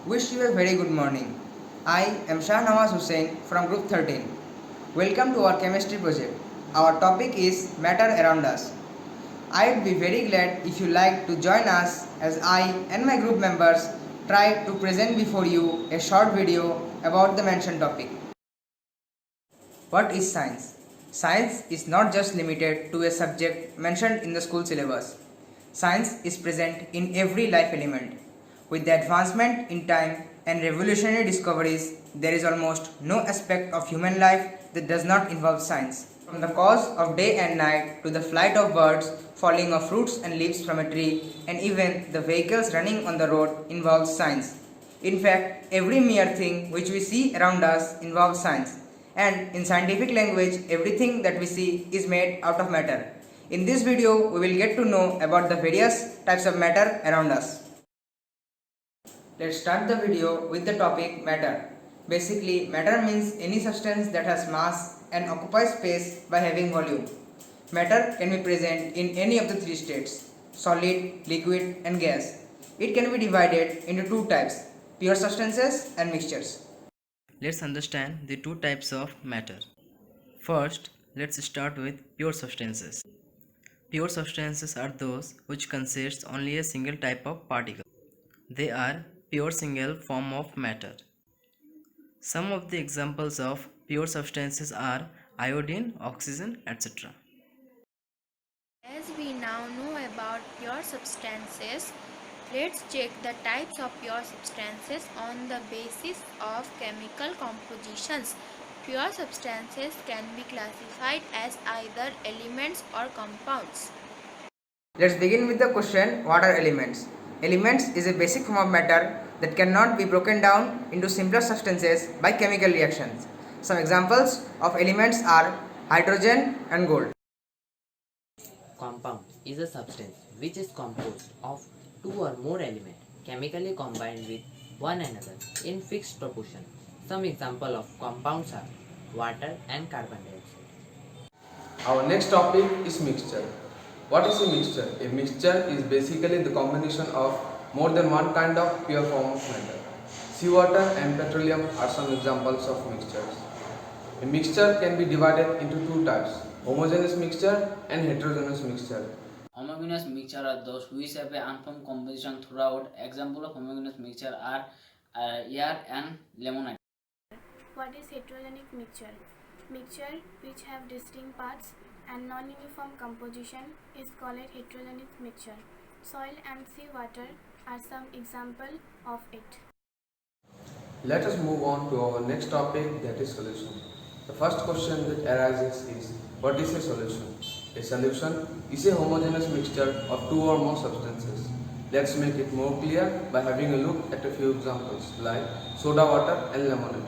Wish you a very good morning. I am Shah Nawaz Hussain from Group 13. Welcome to our chemistry project. Our topic is matter around us. I'd be very glad if you like to join us as I and my group members try to present before you a short video about the mentioned topic. What is science? Science is not just limited to a subject mentioned in the school syllabus. Science is present in every life element. With the advancement in time and revolutionary discoveries, there is almost no aspect of human life that does not involve science. From the cause of day and night to the flight of birds, falling of fruits and leaves from a tree, and even the vehicles running on the road involves science. In fact, every mere thing which we see around us involves science. And in scientific language, everything that we see is made out of matter. In this video, we will get to know about the various types of matter around us. Let's start the video with the topic matter. Basically, matter means any substance that has mass and occupies space by having volume. Matter can be present in any of the three states: solid, liquid and gas. It can be divided into two types: pure substances and mixtures. Let's understand the two types of matter. First, let's start with pure substances. Pure substances are those which consist only a single type of particle. They are pure single form of matter. Some of the examples of pure substances are iodine, oxygen, etc. As we now know about pure substances, let's check the types of pure substances on the basis of chemical compositions. Pure substances can be classified as either elements or compounds. Let's begin with the question, what are elements? Elements is a basic form of matter that cannot be broken down into simpler substances by chemical reactions. Some examples of elements are hydrogen and gold. Compound is a substance which is composed of two or more elements chemically combined with one another in fixed proportion. Some examples of compounds are water and carbon dioxide. Our next topic is mixture. What is a mixture? A mixture is basically the combination of more than one kind of pure form of matter. Seawater and petroleum are some examples of mixtures. A mixture can be divided into two types: homogeneous mixture and heterogeneous mixture. Homogeneous mixture are those which have an uniform composition throughout. Example of homogeneous mixture are air and lemonade. What is heterogenic mixture? Mixture which have distinct parts and non-uniform composition is called a heterogenic mixture. Soil and seawater are some example of it. Let us move on to our next topic, that is solution. The first question that arises is, what is a solution? A solution is a homogeneous mixture of two or more substances. Let's make it more clear by having a look at a few examples like soda water and lemonade.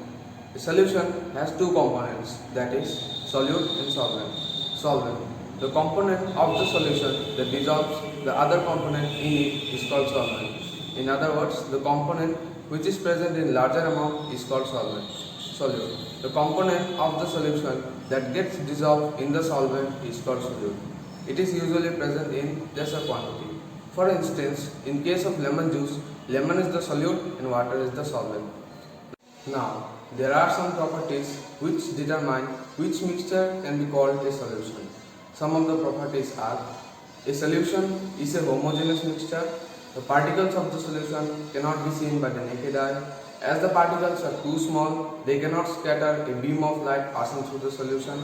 A solution has two components, that is solute and solvent. Solvent, the component of the solution that dissolves the other component in it, is called solvent. In other words, the component which is present in larger amount is called solvent. Solute, the component of the solution that gets dissolved in the solvent is called solute. It is usually present in lesser quantity. For instance, in case of lemon juice, lemon is the solute and water is the solvent. Now, there are some properties which determine which mixture can be called a solution. Some of the properties are: a solution is a homogeneous mixture. The particles of the solution cannot be seen by the naked eye. As the particles are too small, they cannot scatter a beam of light passing through the solution.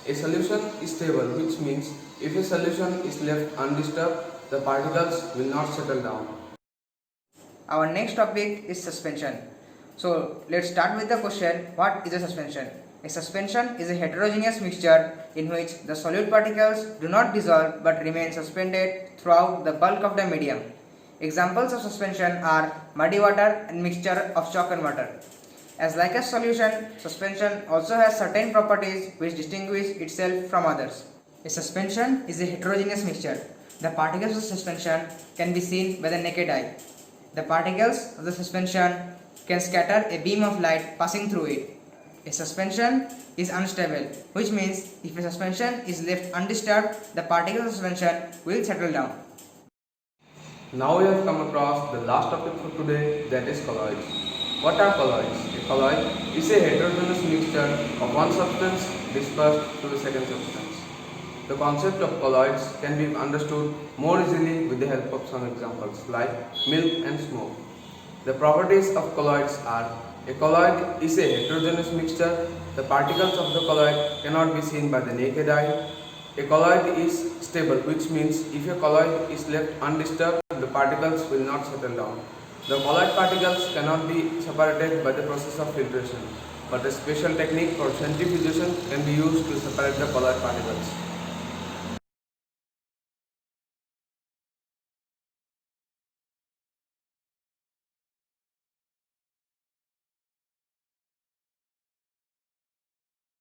A solution is stable, which means if a solution is left undisturbed, the particles will not settle down. Our next topic is suspension. So let's start with the question, what is a suspension? A suspension is a heterogeneous mixture in which the solute particles do not dissolve but remain suspended throughout the bulk of the medium. Examples of suspension are muddy water and mixture of chalk and water. As like a solution, suspension also has certain properties which distinguish itself from others. A suspension is a heterogeneous mixture. The particles of suspension can be seen by the naked eye. The particles of the suspension can scatter a beam of light passing through it. A suspension is unstable, which means if a suspension is left undisturbed, the particles of suspension will settle down. Now we have come across the last topic for today, that is colloids. What are colloids? A colloid is a heterogeneous mixture of one substance dispersed to the second substance. The concept of colloids can be understood more easily with the help of some examples like milk and smoke. The properties of colloids are: a colloid is a heterogeneous mixture. The particles of the colloid cannot be seen by the naked eye. A colloid is stable, which means if a colloid is left undisturbed, the particles will not settle down. The colloid particles cannot be separated by the process of filtration, but a special technique for centrifugation can be used to separate the colloid particles.